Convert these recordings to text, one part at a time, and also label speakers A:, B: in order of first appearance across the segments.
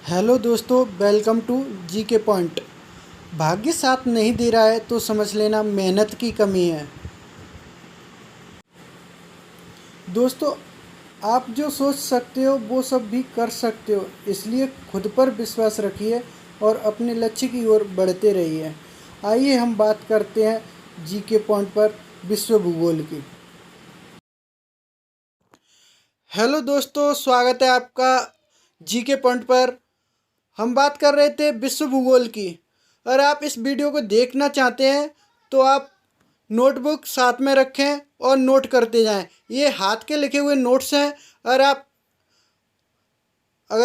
A: Hello दोस्तों, welcome to GK point. भाग्य साथ नहीं दे रहा है तो समझ लेना मेहनत की कमी है। दोस्तों, आप जो सोच सकते हो वो सब भी कर सकते हो, इसलिए खुद पर विश्वास रखिए और अपने लक्ष्य की ओर बढ़ते रहिए। आइए हम बात करते हैं जीके पॉइंट पर विश्व भूगोल की। हेलो दोस्तों, स्वागत है आपका जीके पॉइंट पर। हम बात कर रहे थे विश्व भूगोल की। अगर आप इस वीडियो को देखना चाहते हैं तो आप नोटबुक साथ में रखें और नोट करते जाएं। ये हाथ के लिखे हुए नोट्स हैं। अगर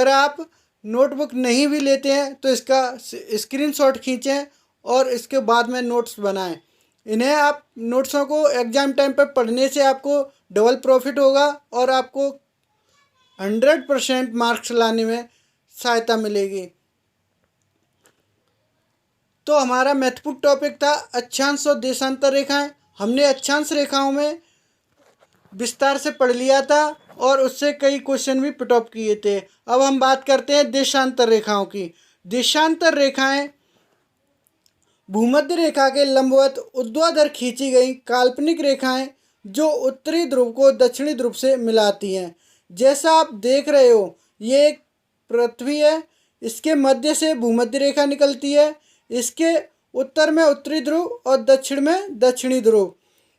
A: आप नोटबुक नहीं भी लेते हैं तो इसका स्क्रीनशॉट खींचें और इसके बाद में नोट्स बनाएं। इन्हें आप नोट्सों को एग्ज़ाम टाइम पर पढ़ने से आपको डबल प्रॉफिट होगा और आपको 100% मार्क्स लाने में सहायता मिलेगी। तो हमारा महत्वपूर्ण टॉपिक था अक्षांश और देशांतर रेखाएं। हमने अक्षांश रेखाओं में विस्तार से पढ़ लिया था और उससे कई क्वेश्चन भी पुट अप किए थे। अब हम बात करते हैं देशांतर रेखाओं की। देशांतर रेखाएं भूमध्य रेखा के लंबवत ऊर्ध्वाधर खींची गई काल्पनिक रेखाएं जो उत्तरी ध्रुव को दक्षिणी ध्रुव से मिलाती हैं। जैसा आप देख रहे हो, ये एक पृथ्वी है, इसके मध्य से भूमध्य रेखा निकलती है। इसके उत्तर में उत्तरी ध्रुव और दक्षिण में दक्षिणी ध्रुव।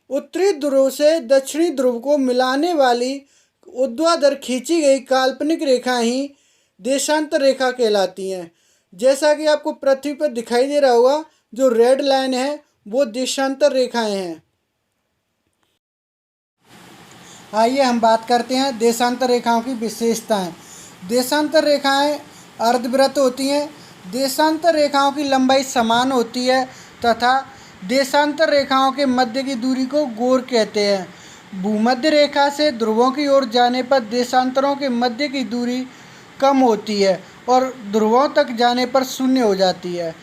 A: उत्तरी ध्रुव से दक्षिणी ध्रुव को मिलाने वाली ऊर्ध्वाधर खींची गई काल्पनिक रेखा ही देशांतर रेखा कहलाती हैं। जैसा कि आपको पृथ्वी पर दिखाई दे रहा होगा, जो रेड लाइन है वो देशांतर रेखाएं हैं। आइए हम बात करते हैं देशांतर रेखाओं की विशेषताएं। देशांतर रेखाएं अर्धवृत्त होती हैं। देशांतर रेखाओं की लंबाई समान होती है तथा देशांतर रेखाओं के मध्य की दूरी को गोर कहते हैं। भूमध्य रेखा से ध्रुवों की ओर जाने पर देशांतरों के मध्य की दूरी कम होती है और ध्रुवों तक जाने पर शून्य हो जाती है।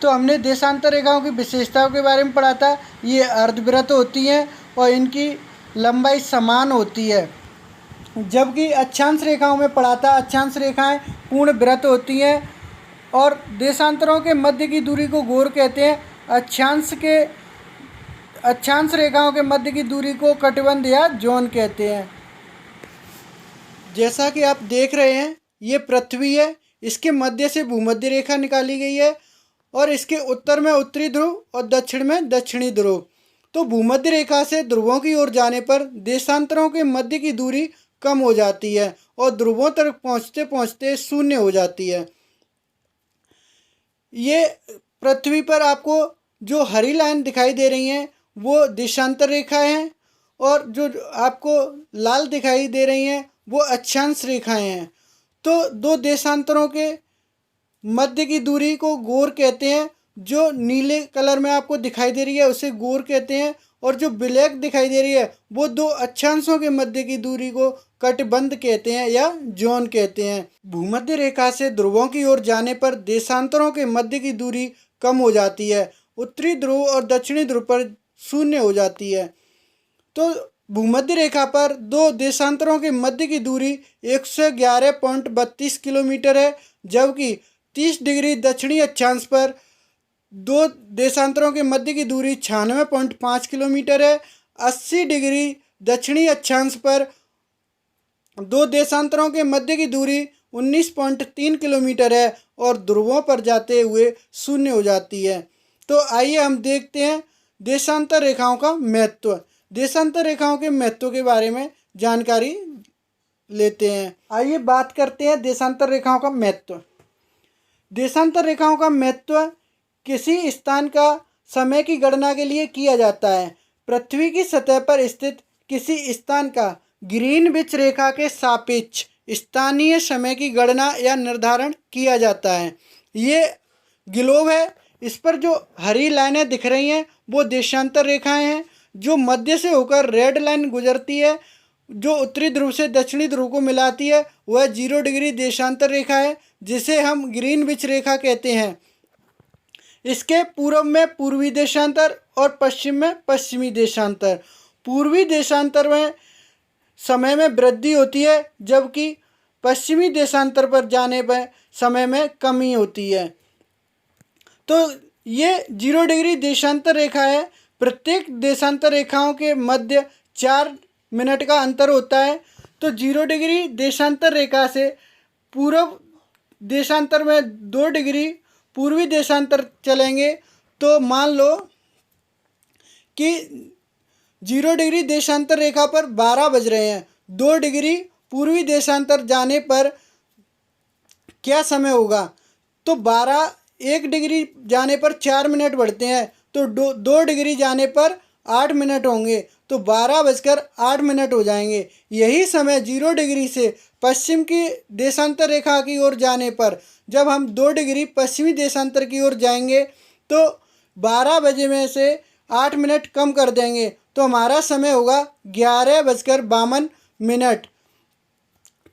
A: तो हमने देशांतर रेखाओं की विशेषताओं के बारे में पढ़ा था। ये अर्धवृत्त होती हैं और इनकी लंबाई समान होती है। जबकि अक्षांश रेखाओं में पढ़ा था, अक्षांश रेखाएं पूर्ण वृत्त होती हैं और देशांतरों के मध्य की दूरी को गोर कहते हैं। अक्षांश रेखाओं के मध्य की दूरी को कटिबंध या जोन कहते हैं। जैसा कि आप देख रहे हैं, ये पृथ्वी है, इसके मध्य से भूमध्य रेखा निकाली गई है और इसके उत्तर में उत्तरी ध्रुव और दक्षिण में दक्षिणी ध्रुव। तो भूमध्य रेखा से ध्रुवों की ओर जाने पर देशांतरों के मध्य की दूरी कम हो जाती है और ध्रुवों तक पहुंचते पहुंचते शून्य हो जाती है। ये पृथ्वी पर आपको जो हरी लाइन दिखाई दे रही हैं वो देशांतर रेखाएं हैं और जो आपको लाल दिखाई दे रही हैं वो अक्षांश रेखाएं हैं। तो दो देशांतरों के मध्य की दूरी को गोर कहते हैं। जो नीले कलर में आपको दिखाई दे रही है उसे गोर कहते हैं और जो ब्लैक दिखाई दे रही है वो दो अक्षांशों के मध्य की दूरी को कटिबंध कहते हैं या जोन कहते हैं। भूमध्य रेखा से ध्रुवों की ओर जाने पर देशांतरों के मध्य की दूरी कम हो जाती है, उत्तरी ध्रुव और दक्षिणी ध्रुव पर शून्य हो जाती है। तो भूमध्य रेखा पर दो देशांतरों के मध्य की दूरी 111.32 किलोमीटर है, जबकि 30 डिग्री दक्षिणी अक्षांश पर दो देशांतरों के मध्य की दूरी 96.5 किलोमीटर है। 80 डिग्री दक्षिणी अक्षांश पर दो देशांतरों के मध्य की दूरी 19.3 किलोमीटर है और ध्रुवों पर जाते हुए शून्य हो जाती है। तो आइए हम देखते हैं देशांतर रेखाओं का महत्व। देशांतर रेखाओं के महत्व के बारे में जानकारी लेते हैं। आइए बात करते हैं देशांतर रेखाओं का महत्व। देशांतर रेखाओं का महत्व किसी स्थान का समय की गणना के लिए किया जाता है। पृथ्वी की सतह पर स्थित किसी स्थान का ग्रीनविच रेखा के सापेक्ष स्थानीय समय की गणना या निर्धारण किया जाता है। ये ग्लोब है, इस पर जो हरी लाइनें दिख रही हैं वो देशांतर रेखाएं हैं। जो मध्य से होकर रेड लाइन गुजरती है, जो उत्तरी ध्रुव से दक्षिणी ध्रुव को मिलाती है, वह 0 डिग्री देशांतर रेखा है, जिसे हम ग्रीनविच रेखा कहते हैं। इसके पूर्व में पूर्वी देशांतर और पश्चिम में पश्चिमी देशांतर। पूर्वी देशांतर में समय में वृद्धि होती है, जबकि पश्चिमी देशांतर पर जाने पर समय में कमी होती है। तो ये 0 डिग्री देशांतर रेखा है। प्रत्येक देशांतर रेखाओं के मध्य 4 मिनट का अंतर होता है। तो 0 डिग्री देशांतर रेखा से पूर्व देशांतर में 2 डिग्री पूर्वी देशांतर चलेंगे तो मान लो कि 0 डिग्री देशांतर रेखा पर 12 बज रहे हैं। 2 डिग्री पूर्वी देशांतर जाने पर क्या समय होगा? तो 1 डिग्री जाने पर 4 मिनट बढ़ते हैं, तो 2 डिग्री जाने पर 8 मिनट होंगे, तो 12:08 हो जाएंगे। यही समय 0 डिग्री से पश्चिम की देशांतर रेखा की ओर जाने पर, जब हम 2 डिग्री पश्चिमी देशांतर की ओर जाएंगे तो 12 बजे में से 8 मिनट कम कर देंगे, तो हमारा समय होगा 11:52।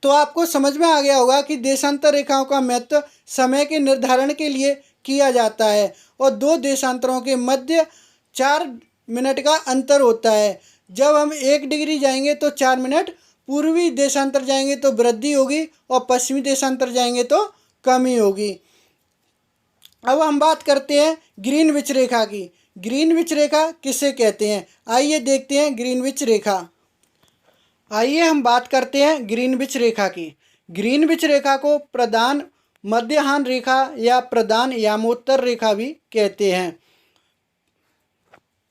A: तो आपको समझ में आ गया होगा कि देशांतर रेखाओं का महत्व समय के निर्धारण के लिए किया जाता है और 2 देशांतरों के मध्य 4 मिनट का अंतर होता है। जब हम 1 डिग्री जाएंगे तो 4 मिनट, पूर्वी देशांतर जाएंगे तो वृद्धि होगी और पश्चिमी देशांतर जाएंगे तो कमी होगी। अब हम बात करते हैं ग्रीनविच रेखा की। ग्रीनविच रेखा किसे कहते हैं? आइए देखते हैं ग्रीनविच रेखा। आइए हम बात करते हैं ग्रीनविच रेखा की। ग्रीनविच रेखा को प्रधान मध्याह्न रेखा या प्रधान यामोत्तर रेखा भी कहते हैं।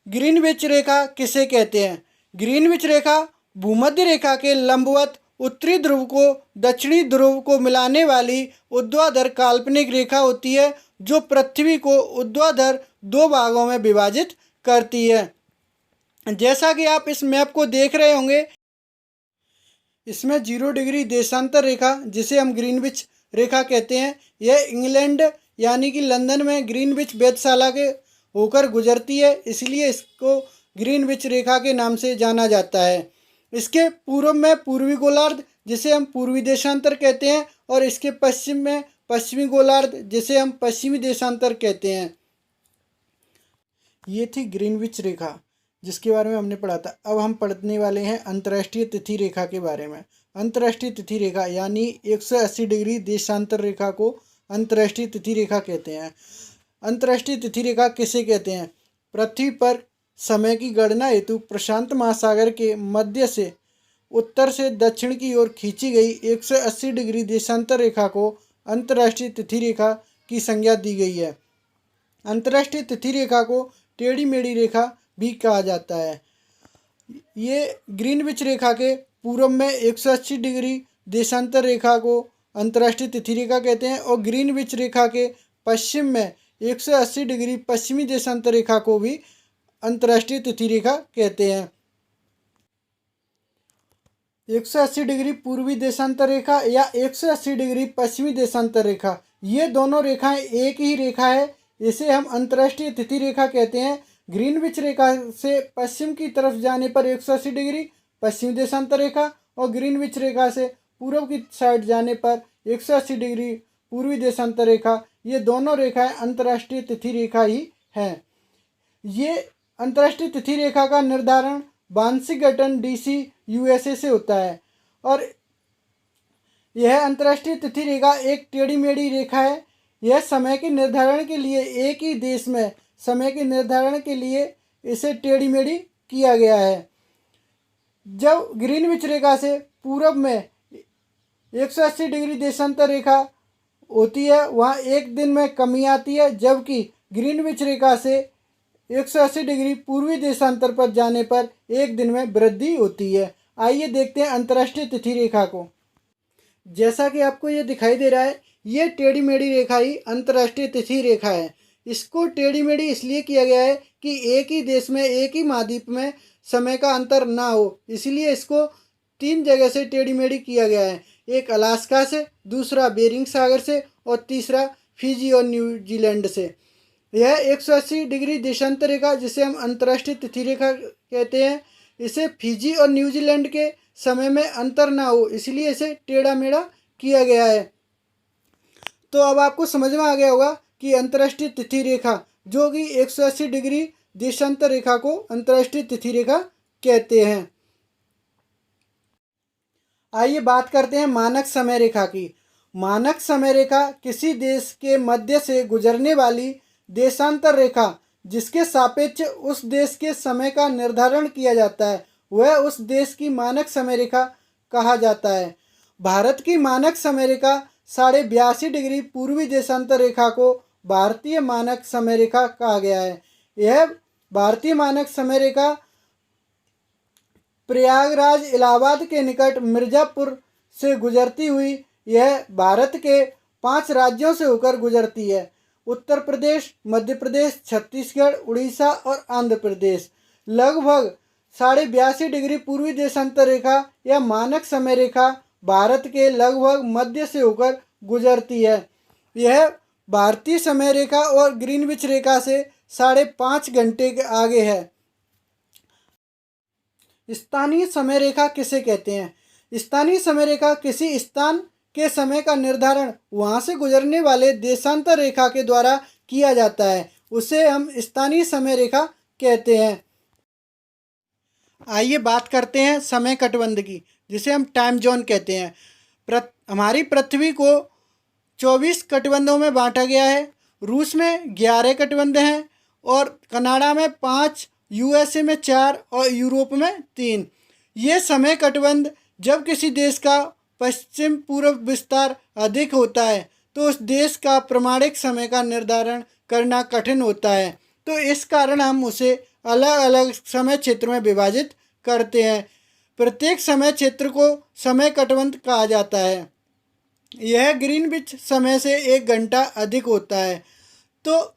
A: ग्रीनविच रेखा किसे कहते हैं? ग्रीनविच रेखा भूमध्य रेखा के लंबवत उत्तरी ध्रुव को दक्षिणी ध्रुव को मिलाने वाली ऊर्ध्वाधर काल्पनिक रेखा होती है, जो पृथ्वी को ऊर्ध्वाधर 2 भागों में विभाजित करती है। जैसा कि आप इस मैप को देख रहे होंगे, इसमें 0 डिग्री देशांतर रेखा, जिसे हम ग्रीनविच रेखा कहते हैं, यह इंग्लैंड यानी कि लंदन में ग्रीनविच वेधशाला के होकर गुजरती है, इसलिए इसको ग्रीनविच रेखा के नाम से जाना जाता है। इसके पूर्व में पूर्वी गोलार्ध, जिसे हम पूर्वी देशांतर कहते हैं, और इसके पश्चिम में पश्चिमी गोलार्ध, जिसे हम पश्चिमी देशांतर कहते हैं। ये थी ग्रीनविच रेखा, जिसके बारे में हमने पढ़ा था। अब हम पढ़ने वाले हैं अंतर्राष्ट्रीय तिथि रेखा के बारे में। अंतर्राष्ट्रीय तिथि रेखा यानी 180 डिग्री देशांतर रेखा को अंतर्राष्ट्रीय तिथि रेखा कहते हैं। अंतर्राष्ट्रीय तिथि रेखा किसे कहते हैं? पृथ्वी पर समय की गणना हेतु प्रशांत महासागर के मध्य से उत्तर से दक्षिण की ओर खींची गई 180 डिग्री देशांतर रेखा को अंतर्राष्ट्रीय तिथि रेखा की संज्ञा दी गई है। अंतर्राष्ट्रीय तिथि रेखा को टेढ़ी मेढ़ी रेखा भी कहा जाता है। ये ग्रीनविच रेखा के पूर्व में 180 डिग्री देशांतर रेखा को अंतर्राष्ट्रीय तिथि रेखा कहते हैं और ग्रीनविच रेखा के पश्चिम में 180 डिग्री पश्चिमी देशांतर रेखा को भी अंतर्राष्ट्रीय तिथि रेखा कहते हैं। 180 डिग्री पूर्वी देशांतर रेखा या 180 डिग्री पश्चिमी देशांतर रेखा, ये दोनों रेखाएं एक ही रेखा है, इसे हम अंतर्राष्ट्रीय तिथि रेखा कहते हैं। ग्रीनविच रेखा से पश्चिम की तरफ जाने पर 180 डिग्री पश्चिमी देशांतर रेखा और ग्रीनविच रेखा से पूर्व की साइड जाने पर 180 डिग्री पूर्वी देशांतर रेखा, ये दोनों रेखाएं अंतर्राष्ट्रीय तिथि रेखा ही हैं। ये अंतर्राष्ट्रीय तिथि रेखा का निर्धारण वांशिगटन DC USA से होता है और यह अंतर्राष्ट्रीय तिथि रेखा एक टेढ़ी मेढ़ी रेखा है। यह समय के निर्धारण के लिए एक ही देश में समय के निर्धारण के लिए इसे टेढ़ी मेढ़ी किया गया है। जब ग्रीनविच रेखा से पूर्व में 180 डिग्री देशांतर रेखा होती है, वहाँ एक दिन में कमी आती है, जबकि ग्रीनविच रेखा से 180 डिग्री पूर्वी देशांतर पर जाने पर एक दिन में वृद्धि होती है। आइए देखते हैं अंतर्राष्ट्रीय तिथि रेखा को। जैसा कि आपको ये दिखाई दे रहा है, ये टेढ़ी मेढ़ी रेखा ही अंतर्राष्ट्रीय तिथि रेखा है। इसको टेढ़ी मेढ़ी इसलिए किया गया है कि एक ही देश में एक ही महाद्वीप में समय का अंतर ना हो, इसलिए इसको 3 जगह से टेढ़ी मेढ़ी किया गया है। एक अलास्का से, दूसरा बेरिंग सागर से और तीसरा फिजी और न्यूजीलैंड से। यह 180 डिग्री देशांतर रेखा, जिसे हम अंतर्राष्ट्रीय तिथि रेखा कहते हैं, इसे फिजी और न्यूजीलैंड के समय में अंतर ना हो, इसलिए इसे टेढ़ा मेढ़ा किया गया है। तो अब आपको समझ में आ गया होगा कि अंतर्राष्ट्रीय तिथि रेखा, जो कि 180 डिग्री देशांतर रेखा को अंतर्राष्ट्रीय तिथि रेखा कहते हैं। आइए बात करते हैं मानक समय रेखा की। मानक समय रेखा किसी देश के मध्य से गुजरने वाली देशांतर रेखा जिसके सापेक्ष उस देश के समय का निर्धारण किया जाता है, वह उस देश की मानक समय रेखा कहा जाता है। भारत की मानक समय रेखा 82.5 डिग्री पूर्वी देशांतर रेखा को भारतीय मानक समय रेखा कहा गया है। यह भारतीय मानक समय रेखा प्रयागराज इलाहाबाद के निकट मिर्ज़ापुर से गुजरती हुई यह भारत के 5 राज्यों से होकर गुजरती है: उत्तर प्रदेश, मध्य प्रदेश, छत्तीसगढ़, उड़ीसा और आंध्र प्रदेश। लगभग 82.5 डिग्री पूर्वी देशांतर रेखा या मानक समय रेखा भारत के लगभग मध्य से होकर गुजरती है। यह भारतीय समय रेखा और ग्रीनविच रेखा से 5.5 घंटे के आगे है। स्थानीय समय रेखा किसे कहते हैं? स्थानीय समय रेखा किसी स्थान के समय का निर्धारण वहां से गुजरने वाले देशांतर रेखा के द्वारा किया जाता है, उसे हम स्थानीय समय रेखा कहते हैं। आइए बात करते हैं समय कटबंध की, जिसे हम टाइम जोन कहते हैं। हमारी पृथ्वी को 24 कटबंधों में बांटा गया है। रूस में 11 कटबंध हैं और कनाडा में 5, यूएसए में 4 और यूरोप में 3। ये समय कटबंध जब किसी देश का पश्चिम पूर्व विस्तार अधिक होता है तो उस देश का प्रमाणिक समय का निर्धारण करना कठिन होता है, तो इस कारण हम उसे अलग अलग समय क्षेत्र में विभाजित करते हैं। प्रत्येक समय क्षेत्र को समय कटबंध कहा जाता है। यह ग्रीनविच समय से 1 घंटा अधिक होता है। तो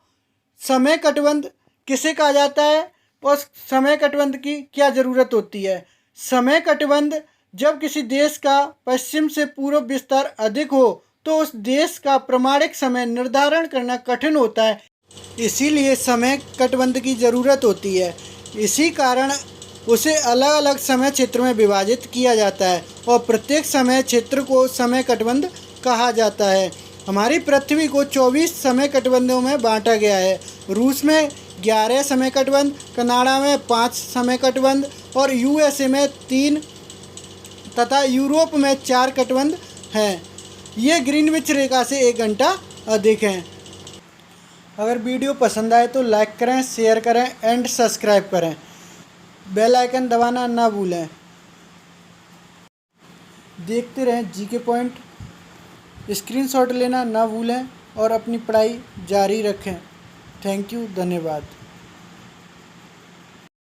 A: समय कटबंध किसे कहा जाता है और समय कटबंध की क्या ज़रूरत होती है? समय कटबंध जब किसी देश का पश्चिम से पूर्व विस्तार अधिक हो तो उस देश का प्रमाणिक समय निर्धारण करना कठिन होता है, इसीलिए समय कटबंध की ज़रूरत होती है। इसी कारण उसे अलग अलग समय क्षेत्र में विभाजित किया जाता है और प्रत्येक समय क्षेत्र को समय कटबंध कहा जाता है। हमारी पृथ्वी को 24 समय कटबंधों में बांटा गया है। रूस में 11 समय कटबंध, कनाडा में 5 समय कटबंध और यूएसए में 3 तथा यूरोप में 4 कटबंध हैं। ये ग्रीनविच रेखा से 1 घंटा अधिक हैं। अगर वीडियो पसंद आए तो लाइक करें, शेयर करें एंड सब्सक्राइब करें। बेल आइकन दबाना ना भूलें। देखते रहें जीके पॉइंट। स्क्रीनशॉट लेना ना भूलें और अपनी पढ़ाई जारी रखें। थैंक यू, धन्यवाद।